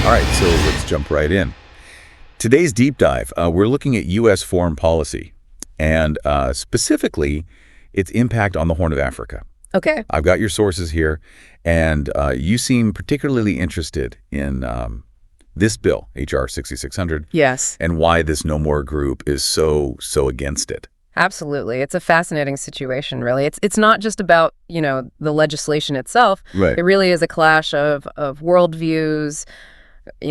All right, so let's jump right in. Today's deep dive, we're looking at U.S. foreign policy and specifically its impact on the Horn of Africa. Okay. I've got your sources here, and you seem particularly interested in this bill, H.R. 6600. Yes. And why this NoMore group is so against it. Absolutely. It's a fascinating situation, really. It's not just about, the legislation itself. Right. It really is a clash of worldviews,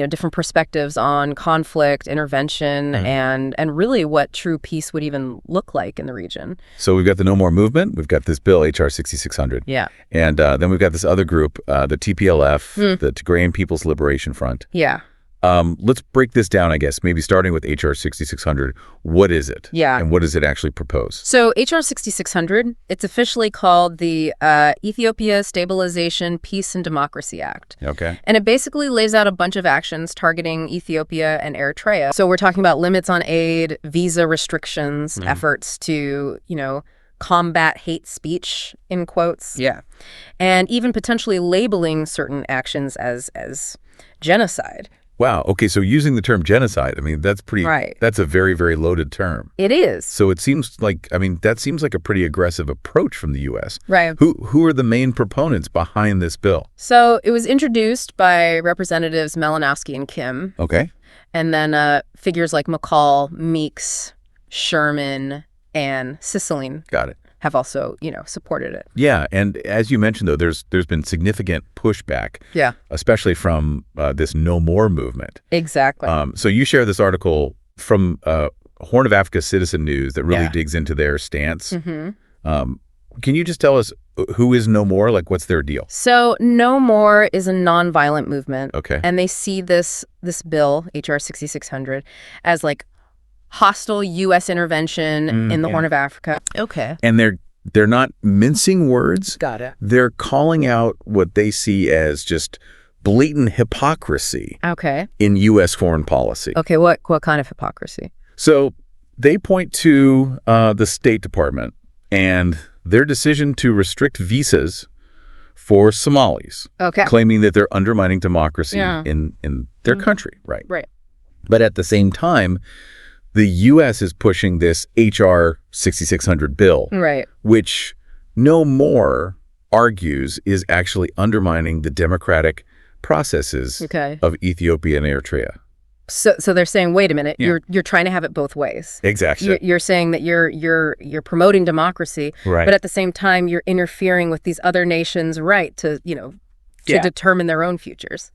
different perspectives on conflict, intervention, and really what true peace would even look like in the region. So we've got the NoMore movement. We've got this bill, H.R. 6600. Yeah. And then we've got this other group, the TPLF, the Tigrayan People's Liberation Front. Yeah. Let's break this down, I guess, maybe starting with H.R. 6600. What is it? Yeah. And what does it actually propose? So H.R. 6600, it's officially called the Ethiopia Stabilization, Peace and Democracy Act. Okay. And it basically lays out a bunch of actions targeting Ethiopia and Eritrea. So we're talking about limits on aid, visa restrictions, efforts to, combat hate speech, in quotes. Yeah. And even potentially labeling certain actions as genocide. Wow. Okay. So using the term genocide, that's pretty, Right. That's a very, very loaded term. It is. So it seems like, that seems like a pretty aggressive approach from the U.S. Right. Who are the main proponents behind this bill? So it was introduced by Representatives Malinowski and Kim. Okay. And then figures like McCall, Meeks, Sherman, and Cicilline Got it. have also, supported it. Yeah. And as you mentioned, though, there's been significant pushback. Yeah. Especially from this NoMore movement. Exactly. So you share this article from Horn of Africa Citizen News that really digs into their stance. Can you just tell us who is NoMore? Like, what's their deal? So NoMore is a nonviolent movement. Okay. And they see this bill, H.R. 6600, as like hostile U.S. intervention in the Horn of Africa. Okay. And they're not mincing words. Got it. They're calling out what they see as just blatant hypocrisy Okay. in U.S. foreign policy. Okay, what kind of hypocrisy? So they point to the State Department and their decision to restrict visas for Somalis, Okay. claiming that they're undermining democracy Yeah. in their country. Right. Right. But at the same time, the U.S. is pushing this H.R. 6600 bill, Right. which NoMore argues is actually undermining the democratic processes Okay. of Ethiopia and Eritrea. So they're saying, wait a minute, Yeah. you're trying to have it both ways. Exactly. You're saying that you're promoting democracy, Right. but at the same time you're interfering with these other nations' right to determine their own futures.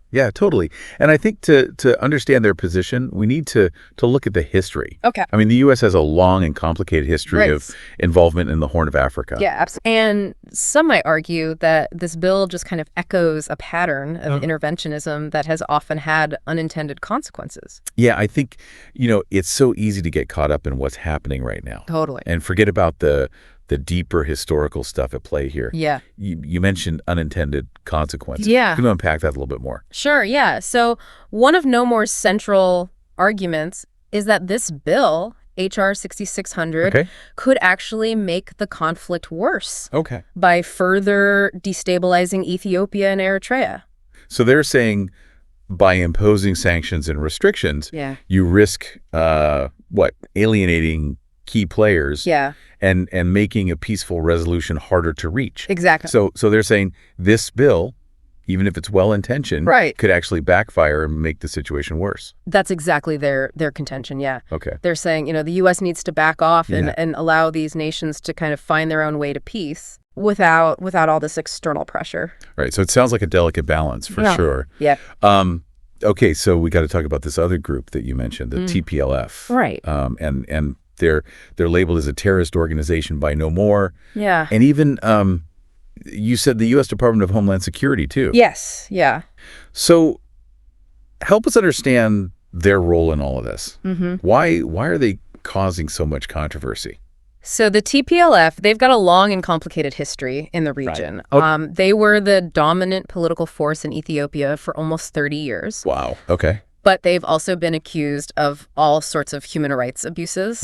Yeah, totally. And I think to understand their position, we need to look at the history. Okay. The U.S. has a long and complicated history Right. of involvement in the Horn of Africa. Yeah, absolutely. And some might argue that this bill just kind of echoes a pattern of interventionism that has often had unintended consequences. Yeah, I think, it's so easy to get caught up in what's happening right now. Totally. And forget about the deeper historical stuff at play here. Yeah. You mentioned unintended consequences. Yeah. Can you unpack that a little bit more? Sure, yeah. So one of NoMore's central arguments is that this bill, H.R. 6600, Okay. could actually make the conflict worse Okay. by further destabilizing Ethiopia and Eritrea. So they're saying by imposing sanctions and restrictions, Yeah. you risk, alienating key players Yeah, and making a peaceful resolution harder to reach. exactly. So they're saying this bill, even if it's well-intentioned, Right. could actually backfire and make the situation worse. That's exactly their contention, yeah. Okay. They're saying, the U.S. needs to back off Yeah. and allow these nations to kind of find their own way to peace without all this external pressure. Right. So it sounds like a delicate balance for Yeah. sure. Yeah. Okay, so we got to talk about this other group that you mentioned, the TPLF. Right. And they're labeled as a terrorist organization by NoMore. Yeah. And even you said the U.S. Department of Homeland Security too. Yes, yeah. So help us understand their role in all of this. Why are they causing so much controversy? So the TPLF, they've got a long and complicated history in the region. Right. They were the dominant political force in Ethiopia for almost 30 years. Wow. Okay. But they've also been accused of all sorts of human rights abuses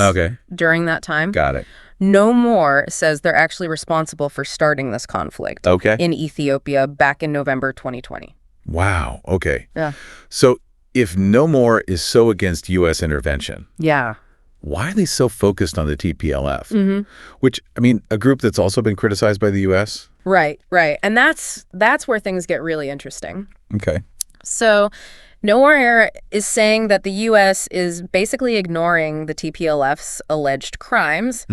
during that time. Got it. NoMore says they're actually responsible for starting this conflict Okay. in Ethiopia back in November 2020. Wow. Okay. Yeah. So if NoMore is so against U.S. intervention, Yeah. why are they so focused on the TPLF? Mm-hmm. Which, I mean, a group that's also been criticized by the U.S.? Right, right. And that's where things get really interesting. Okay. So NoMore is saying that the U.S. is basically ignoring the TPLF's alleged crimes,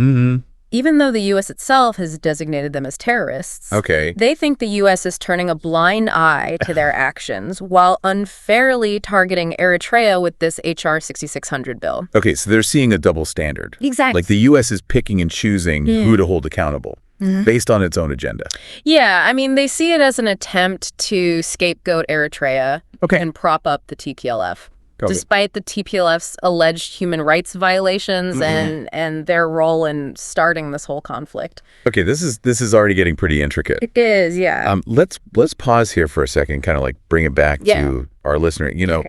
even though the U.S. itself has designated them as terrorists. Okay. They think the U.S. is turning a blind eye to their actions while unfairly targeting Eritrea with this H.R. 6600 bill. Okay, so they're seeing a double standard. Exactly. Like the U.S. is picking and choosing who to hold accountable based on its own agenda. Yeah, I mean, they see it as an attempt to scapegoat Eritrea and prop up the TPLF. Despite the TPLF's alleged human rights violations and their role in starting this whole conflict. Okay, this is already getting pretty intricate. It is, yeah. Let's pause here for a second, kind of like bring it back to our listener. You know,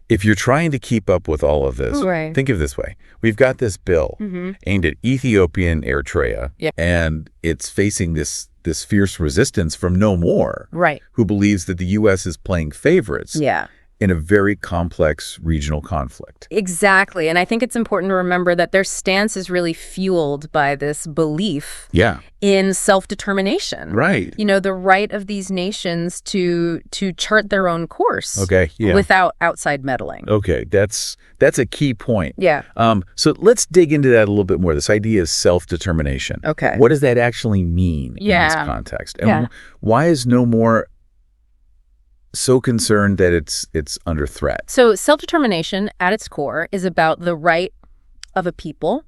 if you're trying to keep up with all of this, think of it this way. We've got this bill aimed at Ethiopian Eritrea, and it's facing this fierce resistance from NoMore, who believes that the U.S. is playing favorites. In a very complex regional conflict. Exactly. And I think it's important to remember that their stance is really fueled by this belief in self-determination. Right. You know, the right of these nations to chart their own course without outside meddling. Okay, that's a key point. Yeah. So let's dig into that a little bit more. This idea of self-determination. Okay. What does that actually mean in this context? And why is NoMore so concerned that it's under threat? So self-determination at its core is about the right of a people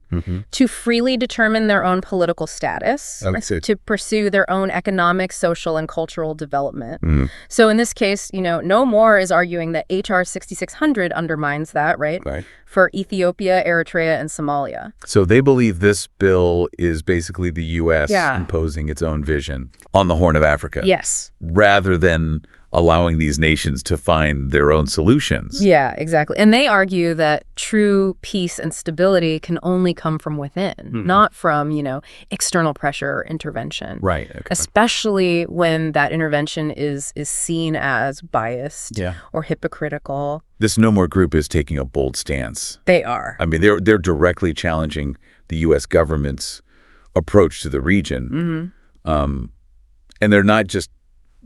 to freely determine their own political status, to pursue their own economic, social, and cultural development. So in this case, you know, NoMore is arguing that H.R. 6600 undermines that, right? For Ethiopia, Eritrea, and Somalia. So they believe this bill is basically the U.S. imposing its own vision on the Horn of Africa. Yes. Rather than allowing these nations to find their own solutions. Yeah, exactly. And they argue that true peace and stability can only come from within, not from, you know, external pressure or intervention. Right. Okay. Especially when that intervention is seen as biased or hypocritical. This NoMore group is taking a bold stance. They are. I mean, they're directly challenging the U.S. government's approach to the region. And they're not just,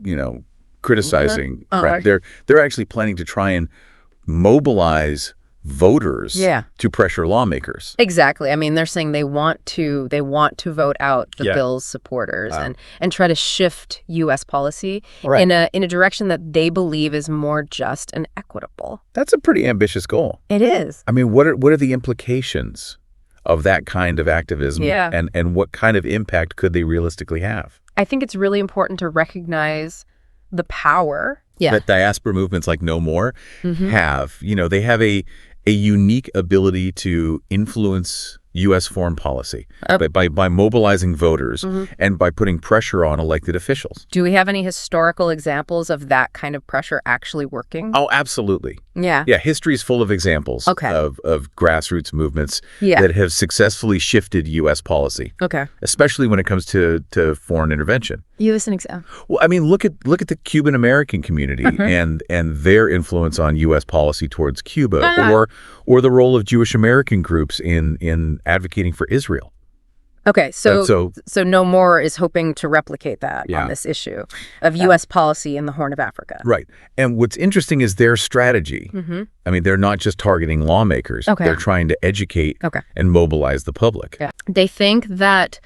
you know, criticizing. They're actually planning to try and mobilize voters to pressure lawmakers. Exactly. I mean, they're saying they want to vote out the bill's supporters and try to shift U.S. policy in a direction that they believe is more just and equitable. That's a pretty ambitious goal. It is. I mean, what are the implications of that kind of activism and what kind of impact could they realistically have? I think it's really important to recognize the power that diaspora movements like NoMore have. You know, they have a unique ability to influence U.S. foreign policy by mobilizing voters and by putting pressure on elected officials. Do we have any historical examples of that kind of pressure actually working? Oh, absolutely. Yeah. Yeah, history is full of examples of grassroots movements that have successfly shifted U.S. policy. Especially when it comes to foreign intervention. Give us an example. Well, I mean, look at the Cuban American community and their influence on U.S. policy towards Cuba, or the role of Jewish American groups in advocating for Israel. Okay, so NoMore is hoping to replicate that on this issue of U.S. policy in the Horn of Africa. Right. And what's interesting is their strategy. I mean, they're not just targeting lawmakers. They're trying to educate and mobilize the public. They think that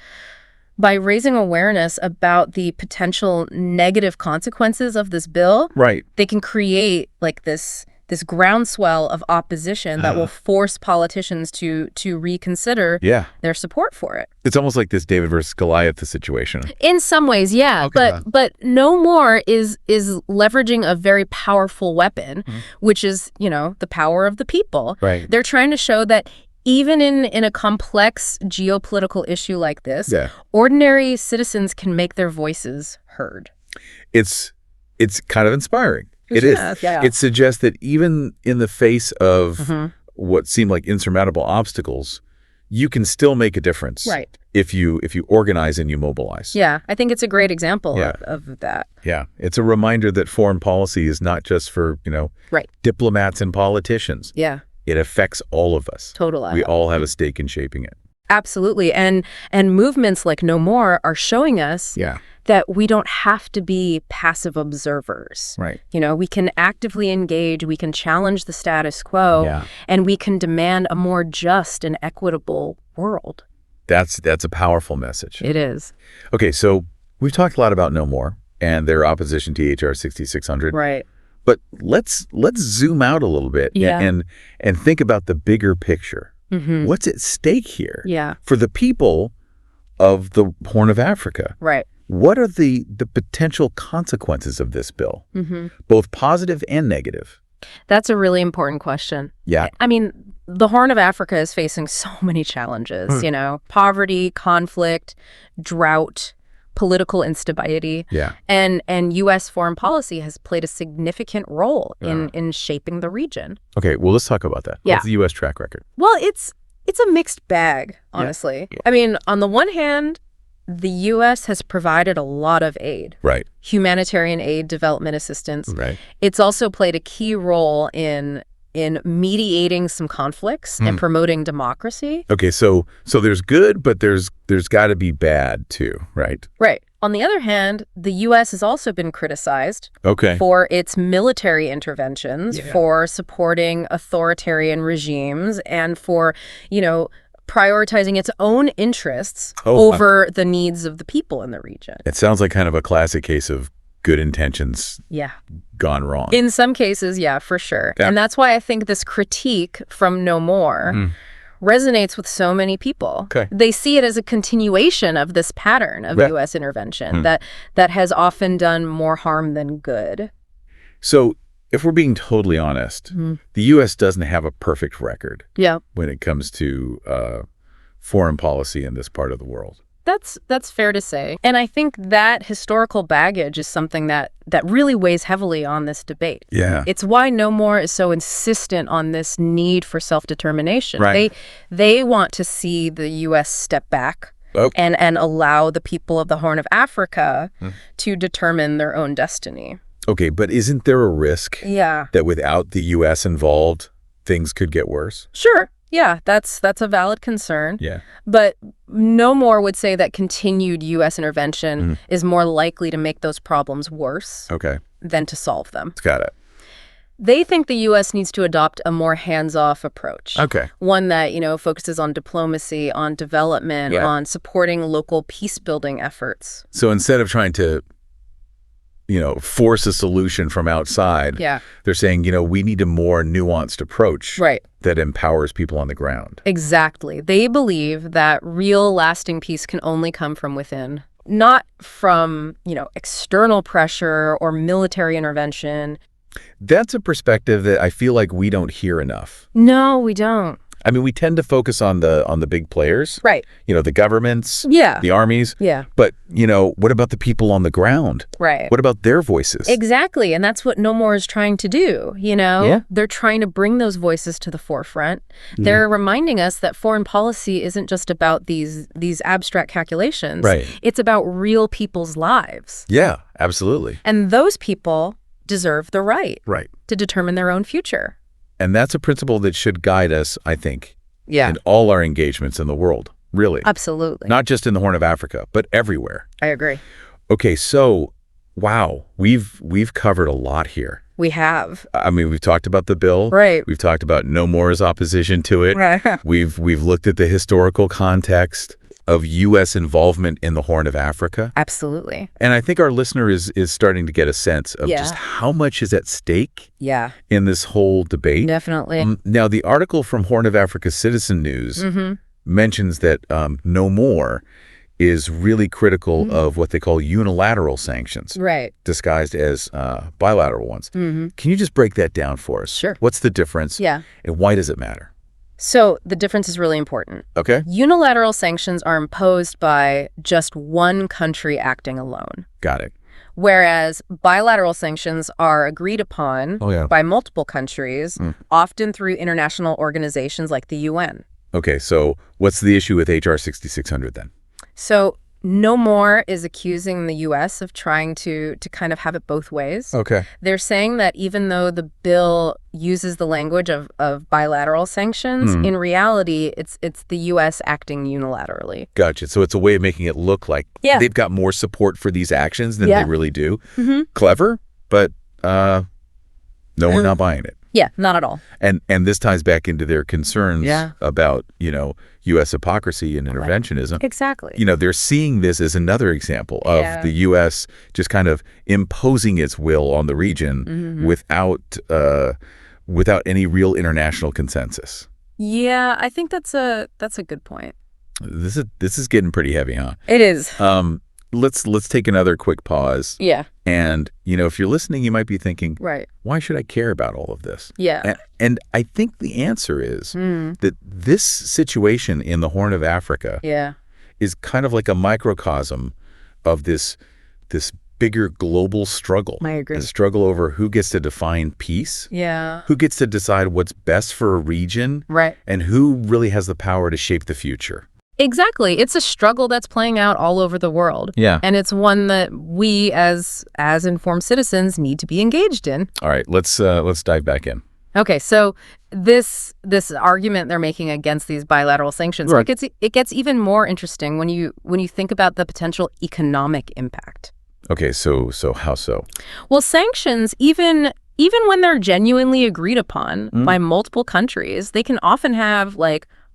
by raising awareness about the potential negative consequences of this bill, they can create like this groundswell of opposition that will force politicians to reconsider their support for it. It's almost like this David versus Goliath situation. In some ways, yeah. But NoMore is leveraging a very powerful weapon, which is, you know, the power of the people. They're trying to show that even in a complex geopolitical issue like this, ordinary citizens can make their voices heard. It's kind of inspiring. It is. It suggests that even in the face of what seem like insurmountable obstacles, you can still make a difference. Right. If you organize and you mobilize. Yeah, I think it's a great example of that. Yeah, it's a reminder that foreign policy is not just for, diplomats and politicians. Yeah. It affects all of us. Totally. We all have a stake in shaping it. Absolutely. And movements like NoMore are showing us that we don't have to be passive observers. Right. We can actively engage, we can challenge the status quo, and we can demand a more just and equitable world. That's a powerful message. It is. Okay, so we've talked a lot about NoMore and their opposition to HR 6600. Right. But let's zoom out a little bit and think about the bigger picture. Mm-hmm. What's at stake here? Yeah. For the people of the Horn of Africa. Right. What are the potential consequences of this bill? Mm-hmm. Both positive and negative. That's a really important question. Yeah. I mean, the Horn of Africa is facing so many challenges, poverty, conflict, drought, political instability. Yeah. And U.S. foreign policy has played a significant role in shaping the region. Okay, well, let's talk about that. Yeah. What's the U.S. track record? Well, it's a mixed bag, honestly. Yeah. I mean, on the one hand, the U.S. has provided a lot of aid. Right. Humanitarian aid, development assistance. Right. It's also played a key role in mediating some conflicts and promoting democracy. Okay, so there's good, but there's got to be bad too, right? Right. On the other hand, the U.S. has also been criticized for its military interventions, for supporting authoritarian regimes, and for, prioritizing its own interests over the needs of the people in the region. It sounds like kind of a classic case of good intentions gone wrong. In some cases, yeah, for sure. Yeah. And that's why I think this critique from NoMore resonates with so many people. Okay. They see it as a continuation of this pattern of U.S. intervention that has often done more harm than good. So if we're being totally honest, the U.S. doesn't have a perfect record when it comes to foreign policy in this part of the world. That's fair to say. And I think that historical baggage is something that really weighs heavily on this debate. Yeah. It's why NoMore is so insistent on this need for self-determination. Right. They want to see the U.S. step back and allow the people of the Horn of Africa to determine their own destiny. Okay, but isn't there a risk that without the U.S. involved, things could get worse? Sure. Yeah, that's a valid concern. Yeah. But NoMore would say that continued U.S. intervention is more likely to make those problems worse than to solve them. Got it. They think the U.S. needs to adopt a more hands-off approach. Okay. One that, focuses on diplomacy, on development, on supporting local peace-building efforts. So instead of trying to force a solution from outside. They're saying, we need a more nuanced approach that empowers people on the ground. Exactly. They believe that real lasting peace can only come from within, not from, external pressure or military intervention. That's a perspective that I feel like we don't hear enough. No, we don't. I mean, we tend to focus on the big players. Right. The governments. Yeah. The armies. Yeah. But, what about the people on the ground? Right. What about their voices? Exactly. And that's what NoMore is trying to do, Yeah. They're trying to bring those voices to the forefront. They're reminding us that foreign policy isn't just about these abstract calculations. Right. It's about real people's lives. Yeah, absolutely. And those people deserve the right Right. to determine their own future. And that's a principle that should guide us, I think, Yeah. in all our engagements in the world, really. Absolutely. Not just in the Horn of Africa, but everywhere. I agree. Okay, so, wow, we've covered a lot here. We have. I mean, we've talked about the bill. Right. We've talked about NoMore's opposition to it. Right. We've looked at the historical context of U.S. involvement in the Horn of Africa. Absolutely. And I think our listener is starting to get a sense of just how much is at stake in this whole debate. Definitely. Now, the article from Horn of Africa Citizen News mentions that NoMore is really critical of what they call unilateral sanctions, disguised as bilateral ones. Can you just break that down for us? Sure. What's the difference? Yeah. And why does it matter? So the difference is really important. Okay. Unilateral sanctions are imposed by just one country acting alone. Got it. Whereas bilateral sanctions are agreed upon by multiple countries, often through international organizations like the UN. Okay, so what's the issue with HR 6600 then? So NoMore is accusing the U.S. of trying to kind of have it both ways. Okay. They're saying that even though the bill uses the language of bilateral sanctions, in reality, it's the U.S. acting unilaterally. Gotcha. So it's a way of making it look like they've got more support for these actions than they really do. Clever, but no, we're not buying it. Yeah, not at all. And this ties back into their concerns about, U.S. hypocrisy and interventionism. Right. Exactly. They're seeing this as another example of the U.S. just kind of imposing its will on the region without any real international consensus. Yeah, I think that's a good point. This is getting pretty heavy, huh? It is. Let's take another quick pause. Yeah. And, if you're listening, you might be thinking, right, why should I care about all of this? Yeah. And I think the answer is that this situation in the Horn of Africa is kind of like a microcosm of this bigger global struggle. I agree. The struggle over who gets to define peace. Yeah. Who gets to decide what's best for a region. Right. And who really has the power to shape the future. Exactly. It's a struggle that's playing out all over the world. Yeah. And it's one that we as informed citizens need to be engaged in. All right, let's dive back in. Okay, so this argument they're making against these bilateral sanctions, it gets even more interesting when you think about the potential economic impact. Okay, so how so? Well, sanctions, even when they're genuinely agreed upon by multiple countries, they can often have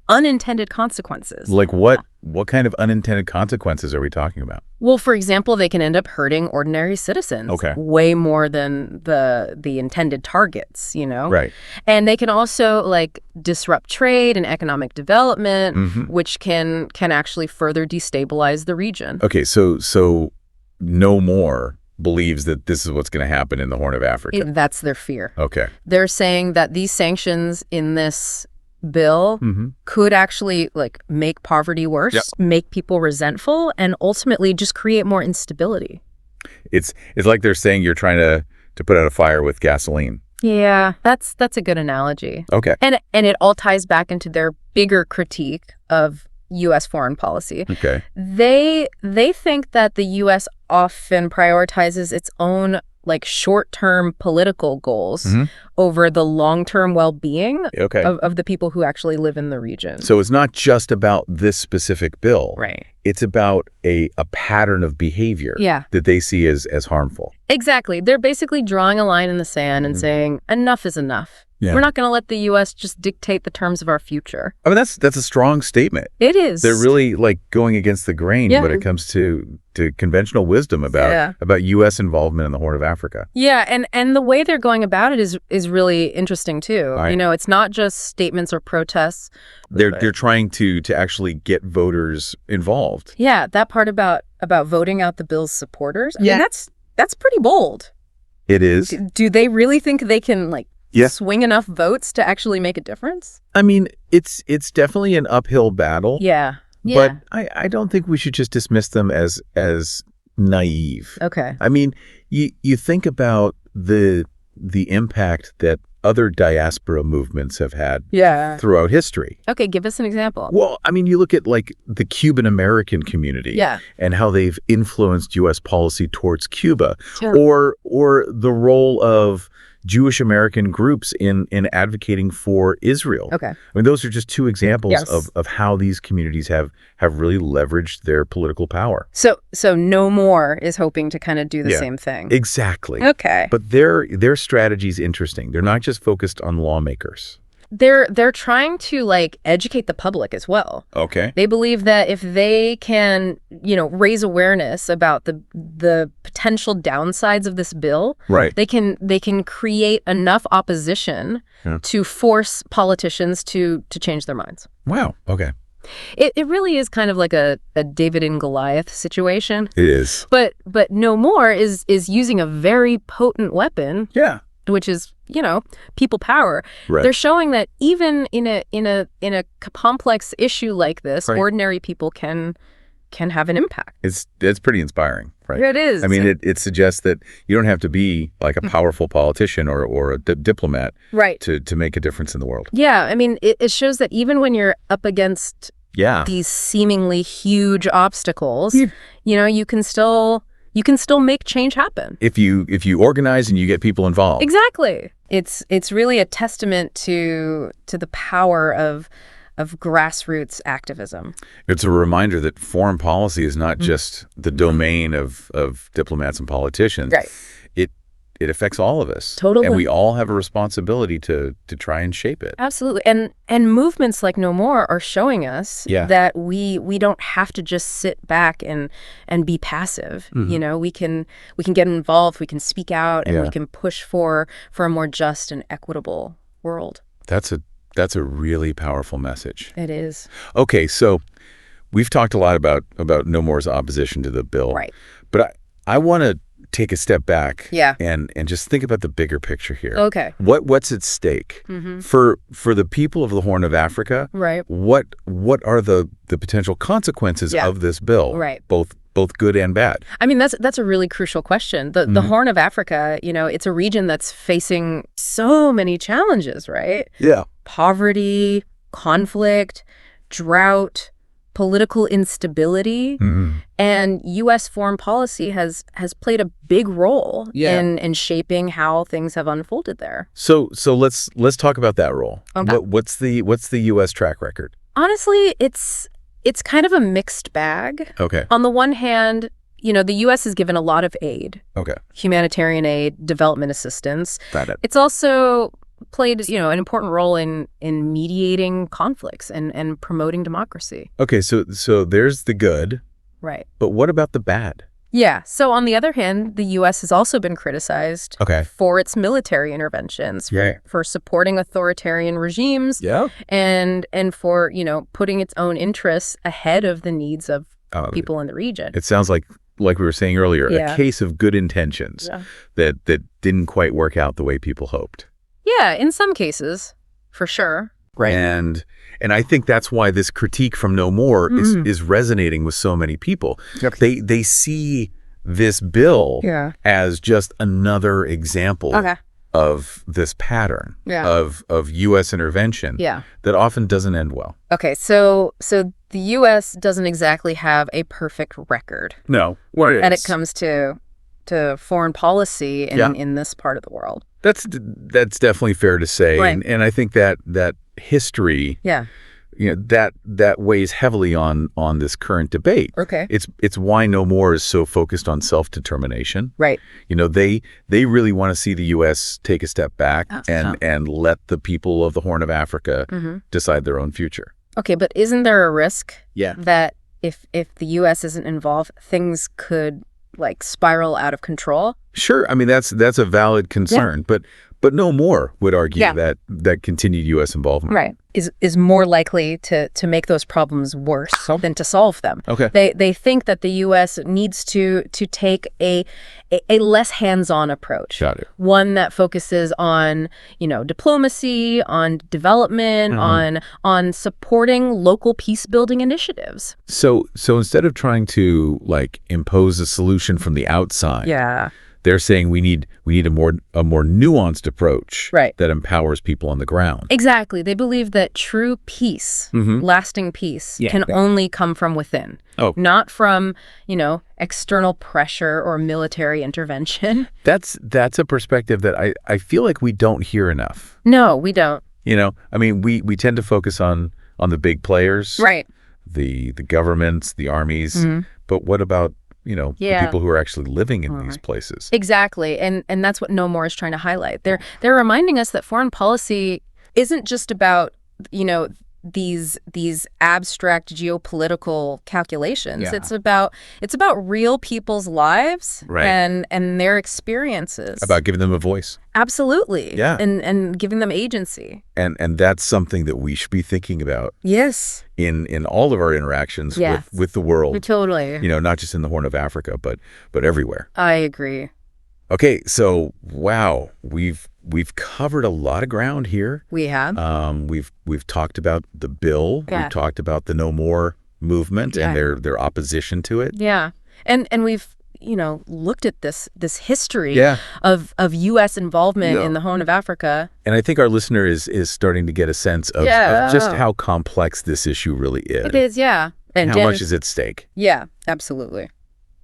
unintended consequences. Like what kind of unintended consequences are we talking about? Well, for example, they can end up hurting ordinary citizens way more than the intended targets, Right. And they can also disrupt trade and economic development, which can actually further destabilize the region. Okay, so NoMore believes that this is what's going to happen in the Horn of Africa. That's their fear. Okay. They're saying that these sanctions in this bill could actually make poverty worse, make people resentful, and ultimately just create more instability. It's like they're saying you're trying to put out a fire with gasoline. Yeah, that's a good analogy. Okay. And it all ties back into their bigger critique of U.S. foreign policy. Okay. They think that the U.S. often prioritizes its own short-term political goals over the long-term well-being of the people who actually live in the region. So it's not just about this specific bill. Right. It's about a pattern of behavior that they see as harmful. Exactly. They're basically drawing a line in the sand and saying, enough is enough. Yeah. We're not going to let the U.S. just dictate the terms of our future. I mean, that's a strong statement. It is. They're really going against the grain when it comes to conventional wisdom about U.S. involvement in the Horn of Africa. Yeah, and the way they're going about it is really interesting too. Right. It's not just statements or protests. They're trying to actually get voters involved. Yeah, that part about voting out the bill's supporters. I mean, that's pretty bold. It is. Do they really think they can swing enough votes to actually make a difference? I mean, it's definitely an uphill battle. Yeah. But I don't think we should just dismiss them as naive. Okay. I mean, you think about the impact that other diaspora movements have had throughout history. Okay, give us an example. Well, I mean, you look at the Cuban American community and how they've influenced U.S. policy towards Cuba, or the role of Jewish American groups in advocating for Israel. Okay. I mean, those are just two examples of how these communities have really leveraged their political power. So NoMore is hoping to kind of do the same thing. Exactly. Okay. But their strategy is interesting. They're not just focused on lawmakers. They're trying to educate the public as well. Okay. They believe that if they can, raise awareness about the potential downsides of this bill, they can create enough opposition to force politicians to change their minds. Wow. Okay. It really is kind of like a David and Goliath situation. It is. But NoMore is using a very potent weapon. Yeah. Which is, people power. Right. They're showing that even in a complex issue like this, ordinary people can can have an impact. It's pretty inspiring, right? It is. I mean, it suggests that you don't have to be like a powerful politician or a diplomat to make a difference in the world. Yeah, I mean, it shows that even when you're up against these seemingly huge obstacles, you can still make change happen. If you organize and you get people involved. Exactly. It's really a testament to the power of grassroots activism. It's a reminder that foreign policy is not just the domain of diplomats and politicians. Right. It affects all of us. Totally. And we all have a responsibility to try and shape it. Absolutely. And movements like NoMore are showing us that we don't have to just sit back and be passive. We can get involved, we can speak out, and we can push for a more just and equitable world. That's a really powerful message. It is. Okay, so we've talked a lot about NoMore's opposition to the bill. Right. But I want to take a step back and just think about the bigger picture here. Okay. What's at stake? For the people of the Horn of Africa, what are the potential consequences of this bill? Right. Both good and bad. I mean, that's a really crucial question. The Horn of Africa, it's a region that's facing so many challenges, right? Yeah. Poverty, conflict, drought, political instability, and U.S. foreign policy has played a big role in shaping how things have unfolded there. So let's talk about that role. Okay. What's the U.S. track record? Honestly, it's kind of a mixed bag. Okay. On the one hand, the U.S. has given a lot of aid. Okay. Humanitarian aid, development assistance. Got it. It's also played, an important role in mediating conflicts and promoting democracy. Okay, so there's the good. Right. But what about the bad? Yeah. So on the other hand, the U.S. has also been criticized for its military interventions, for supporting authoritarian regimes, and for, putting its own interests ahead of the needs of people in the region. It sounds like we were saying earlier, a case of good intentions that didn't quite work out the way people hoped. Yeah, in some cases, for sure. Right. And I think that's why this critique from NoMore is resonating with so many people. They see this bill as just another example of this pattern of U.S. intervention that often doesn't end well. Okay, so the U.S. doesn't exactly have a perfect record. No. When it comes to foreign policy in this part of the world. That's definitely fair to say. Right. And I think that history that weighs heavily on this current debate. Okay. It's why NoMore is so focused on self-determination. Right. They really want to see the U.S. take a step back and let the people of the Horn of Africa decide their own future. Okay, but isn't there a risk that if the U.S. isn't involved, things could spiral out of control? Sure. I mean, that's a valid concern, but NoMore would argue that continued U.S. involvement is more likely to make those problems worse than to solve them. Okay. They think that the U.S. needs to take a less hands-on approach. Got it. One that focuses on, diplomacy, on development, on supporting local peace-building initiatives. So instead of trying to impose a solution from the outside, they're saying we need a more nuanced approach that empowers people on the ground. Exactly. They believe that true peace, lasting peace, can only come from within, not from, external pressure or military intervention. That's a perspective that I feel like we don't hear enough. No, we don't. I mean, we tend to focus on the big players, the governments, the armies, but what about the people who are actually living in these places? Exactly. And that's what NoMore is trying to highlight. They're reminding us that foreign policy isn't just about, these abstract geopolitical calculations. It's about real people's lives and their experiences. About giving them a voice. Absolutely. Yeah. And giving them agency. And that's something that we should be thinking about. Yes. In all of our interactions with the world. Totally. Not just in the Horn of Africa, but everywhere. I agree. Okay, so wow, we've covered a lot of ground here. We have. We've talked about the bill. We've talked about the NoMore movement and their opposition to it. Yeah. And we've looked at this history of U.S. involvement in the Horn of Africa. And I think our listener is starting to get a sense of just how complex this issue really is. It is, yeah. And how much is at stake. Yeah, absolutely.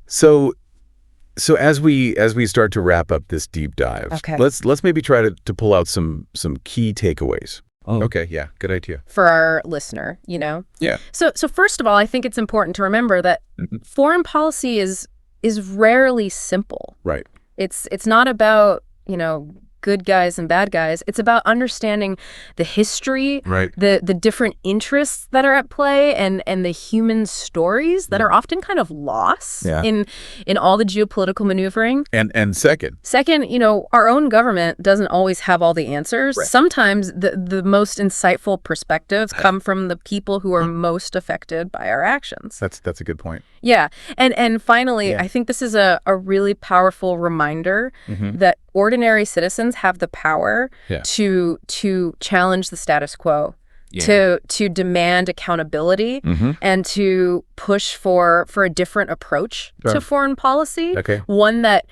So as we start to wrap up this deep dive, let's maybe try to pull out some key takeaways. Oh. Okay, yeah, good idea. For our listener, Yeah. So first of all, I think it's important to remember that foreign policy is rarely simple. Right. It's not about, good guys and bad guys. It's about understanding the history, the different interests that are at play, and the human stories that are often kind of lost in all the geopolitical maneuvering. And second, our own government doesn't always have all the answers. Right. Sometimes the most insightful perspectives come from the people who are most affected by our actions. That's a good point. Yeah. And finally, I think this is a really powerful reminder that ordinary citizens have the power to challenge the status quo, to demand accountability, and to push for a different approach to foreign policy, one that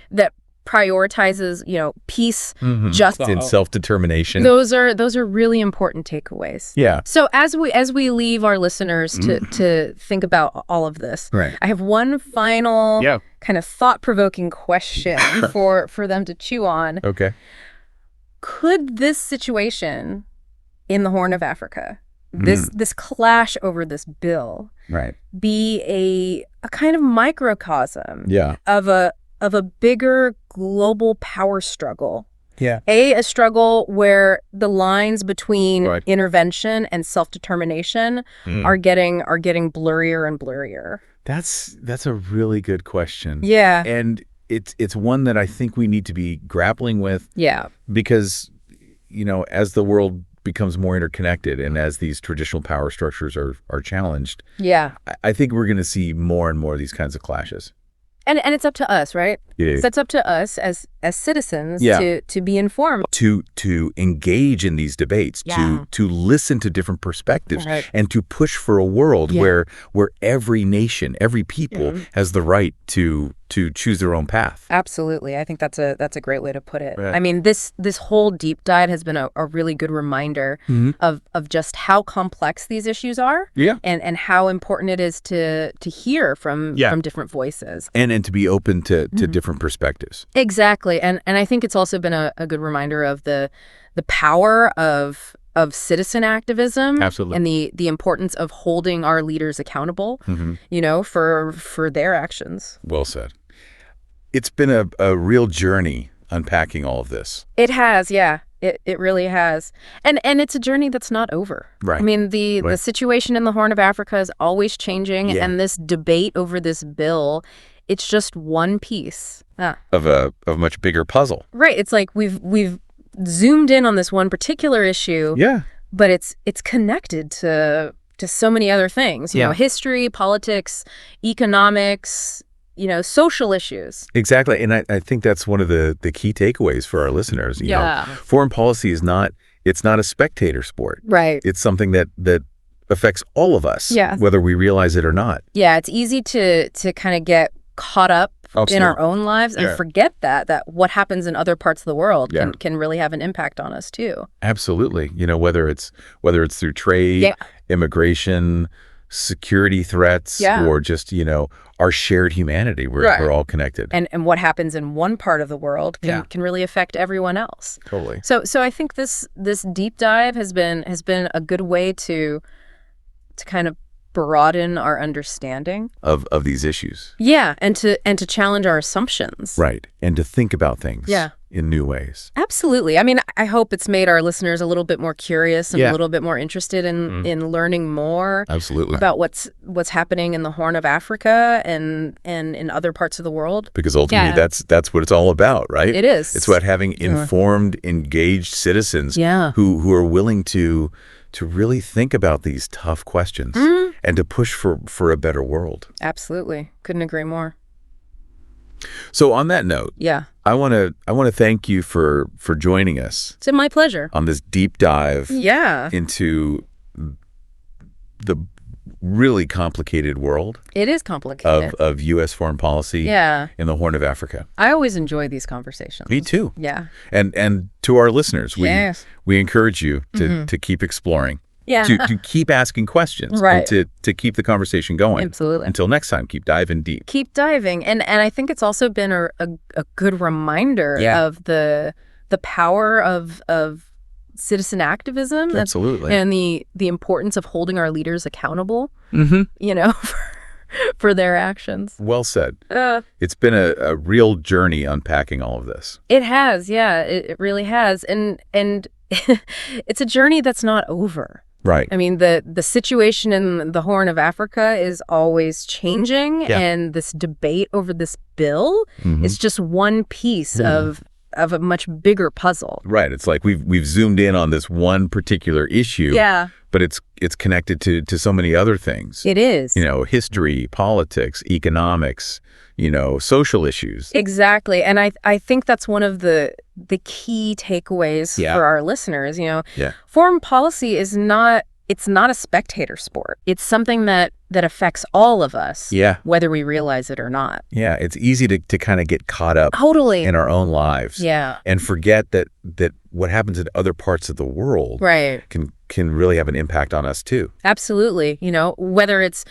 prioritizes, peace, justice, and self-determination. Those are really important takeaways. Yeah. So as we leave our listeners to think about all of this, I have one final kind of thought-provoking question for them to chew on. Okay. Could this situation in the Horn of Africa, this clash over this bill, be a kind of microcosm of a bigger global power struggle? Yeah. A struggle where the lines between intervention and self-determination are getting blurrier and blurrier. That's a really good question. Yeah. And it's one that I think we need to be grappling with. Yeah. Because, as the world becomes more interconnected and as these traditional power structures are challenged, I think we're going to see more and more of these kinds of clashes. And it's up to us, right? It is. It's up to us as citizens to be informed. To engage in these debates, to listen to different perspectives, and to push for a world where every nation, every people has the right to choose their own path. Absolutely. I think that's a great way to put it. Right. I mean, this whole deep dive has been a really good reminder of just how complex these issues are, and how important it is to hear from different voices. And to be open to different perspectives. Exactly. And I think it's also been a good reminder of the power of citizen activism. Absolutely. And the importance of holding our leaders accountable, for their actions. Well said. It's been a real journey unpacking all of this. It has, yeah. It really has. And it's a journey that's not over. Right. I mean, the situation in the Horn of Africa is always changing, and this debate over this bill, it's just one piece of a much bigger puzzle. Right. It's like we've zoomed in on this one particular issue. Yeah. But it's connected to so many other things. History, politics, economics, social issues. Exactly. And I think that's one of the key takeaways for our listeners. You know, foreign policy is not a spectator sport. Right. It's something that affects all of us, whether we realize it or not. Yeah, it's easy to kind of get caught up in our own lives and forget that what happens in other parts of the world can really have an impact on us too. Absolutely. Whether it's through trade, immigration, security threats, or just, our shared humanity. We're all connected. And what happens in one part of the world can really affect everyone else. Totally. So I think this deep dive has been a good way to kind of broaden our understanding of these issues. Yeah, and to challenge our assumptions. Right. And to think about things in new ways. Absolutely. I mean, I hope it's made our listeners a little bit more curious and a little bit more interested in learning more about what's happening in the Horn of Africa and in other parts of the world. Because ultimately that's what it's all about, right? It is. It's about having informed, engaged citizens who are willing to really think about these tough questions and to push for a better world. Absolutely. Couldn't agree more. So on that note, I want to thank you for joining us. It's my pleasure. On this deep dive into really complicated world. It is complicated. Of U.S. foreign policy in the Horn of Africa. I always enjoy these conversations. Me too. Yeah. And to our listeners, we encourage you to keep exploring. Yeah. To keep asking questions. Right. And to keep the conversation going. Absolutely. Until next time, keep diving deep. Keep diving. And I think it's also been a good reminder of the power of citizen activism. Absolutely. And the importance of holding our leaders accountable, you know, for their actions. Well said. It's been a real journey unpacking all of this. It has, yeah. It really has. And it's a journey that's not over. Right. I mean, the situation in the Horn of Africa is always changing, and this debate over this bill is just one piece of a much bigger puzzle. Right. It's like we've zoomed in on this one particular issue. Yeah. But it's connected to so many other things. It is. You know, history, politics, economics, you know, social issues. Exactly. And I think that's one of the key takeaways for our listeners. You know, foreign policy is not a spectator sport. It's something that affects all of us, whether we realize it or not. Yeah, it's easy to kind of get caught up in our own lives. Yeah. And forget that what happens in other parts of the world can really have an impact on us too. Absolutely. You know, whether it's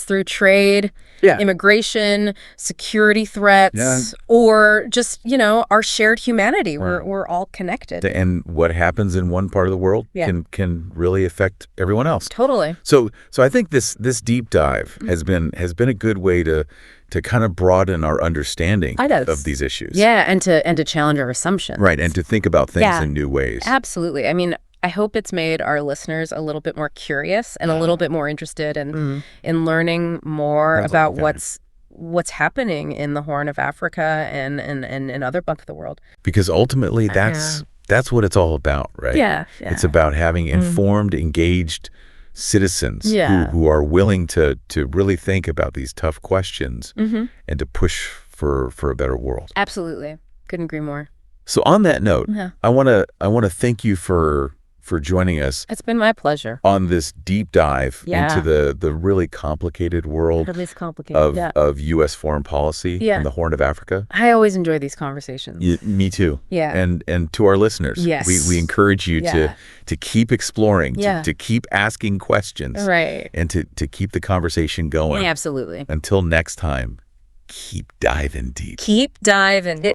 through trade, immigration, security threats, or just, you know, our shared humanity. We're all connected. And what happens in one part of the world can really affect everyone else. Totally. So I think this deep dive has been a good way to kind of broaden our understanding of these issues. Yeah, and to challenge our assumptions. Right, and to think about things in new ways. Absolutely. I mean, I hope it's made our listeners a little bit more curious and a little bit more interested in learning more about what's happening in the Horn of Africa and in other parts of the world. Because ultimately, that's what it's all about, right? Yeah. It's about having informed, engaged citizens who are willing to really think about these tough questions and to push for a better world. Absolutely. Couldn't agree more. So on that note, I want to thank you for joining us. It's been my pleasure. On this deep dive into the really complicated world of U.S. foreign policy in the Horn of Africa. I always enjoy these conversations. Me too. Yeah. And to our listeners, we encourage you to keep exploring, to keep asking questions, and to keep the conversation going. Absolutely. Until next time, keep diving deep. Keep diving.